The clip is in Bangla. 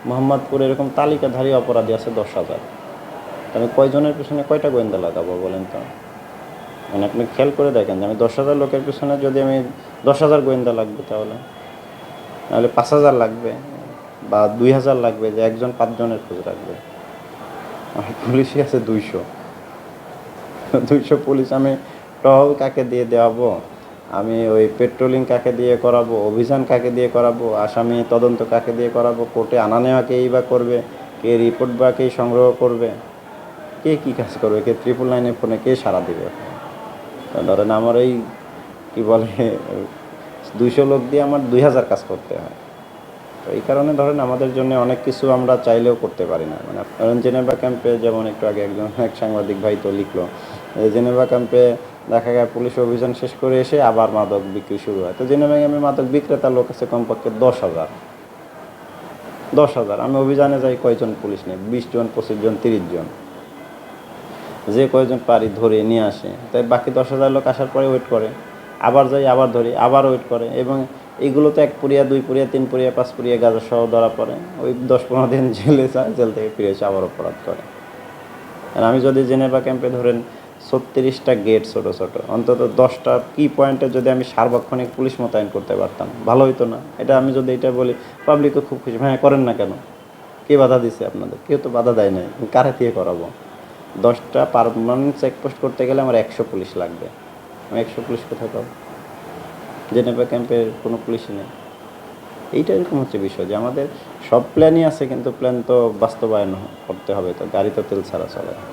মোহাম্মদপুরে এরকম তালিকাধারী অপরাধী আছে 10,000। আমি কয়জনের পিছনে কয়টা গোয়েন্দা লাগাবো বলেন তো? মানে আপনি খেয়াল করে দেখেন যে আমি 10,000 লোকের পিছনে যদি আমি 10,000 গোয়েন্দা লাগবে, তাহলে 5,000 লাগবে বা 2,000 লাগবে যে একজন 5 জনের খোঁজ রাখবে। আর পুলিশই আছে 200। 200 পুলিশ আমি টহল কাকে দিয়ে দেওয়াবো? আমি ওই পেট্রোলিং কাকে দিয়ে করাবো? অভিযান কাকে দিয়ে করাবো? আসামি তদন্ত কাকে দিয়ে করাবো? কোর্টে আনা নেওয়া কেই বা করবে? কে রিপোর্ট বা কেই সংগ্রহ করবে? কে কী কাজ করবে? কে 999 ফোনে কে সাড়া দিবে? ধরেন আমার এই কী বলে 200 লোক দিয়ে আমার 2,000 কাজ করতে হয়। তো এই কারণে ধরেন আমাদের জন্য অনেক কিছু আমরা চাইলেও করতে পারি না। মানে ধরেন জেনেভা ক্যাম্পে যেমন একটু আগে এক সাংবাদিক ভাই তো লিখলো, জেনেভা ক্যাম্পে দেখা যায় পুলিশ অভিযান শেষ করে এসে আবার মাদক বিক্রি শুরু হয়। তো জেনেভা ক্যাম্পে মাদক বিক্রেতার লোক আছে কমপক্ষে 10,000। 10,000 আমি অভিযানে যাই, কয়জন পুলিশ নেই? 20 জন, 25 জন, 30 জন। যে কয়জন পারি ধরে নিয়ে আসে, তাই বাকি 10,000 লোক আসার পরে ওয়েট করে, আবার যাই, আবার ধরি, আবার ওয়েট করে। এবং এইগুলো তো 1 পুরিয়া, 2 পুরিয়া, 3 পুরিয়া, 5 পুরিয়া গাঁজা সহ ধরা পড়ে, ওই 10-15 দিন জেলে যায়, জেল থেকে ফিরে এসে আবার অপরাধ করে। আর আমি যদি জেনেভা ক্যাম্পে ধরেন 36টা গেট ছোটো ছোটো, অন্তত 10টা কি পয়েন্টে যদি আমি সার্বক্ষণিক পুলিশ মোতায়েন করতে পারতাম, ভালো হইতো না? এটা আমি যদি এটা বলি, পাবলিকও খুব খুশি। হ্যাঁ, করেন না কেন? কে বাধা দিছে আপনাদের? কেউ তো বাধা দেয় নাই। কারে দিয়ে করাবো? 10টা পার্মানেন্ট চেকপোস্ট করতে গেলে আমার 100 পুলিশ লাগবে। আমি 100 পুলিশ কোথায় পাবো? জেনেভা ক্যাম্পের কোনো পুলিশই নেই। এইটা এরকম হচ্ছে বিষয় যে আমাদের সব প্ল্যানই আছে, কিন্তু প্ল্যান তো বাস্তবায়ন করতে হবে, তো গাড়ি তো তেল ছাড়া চলে না।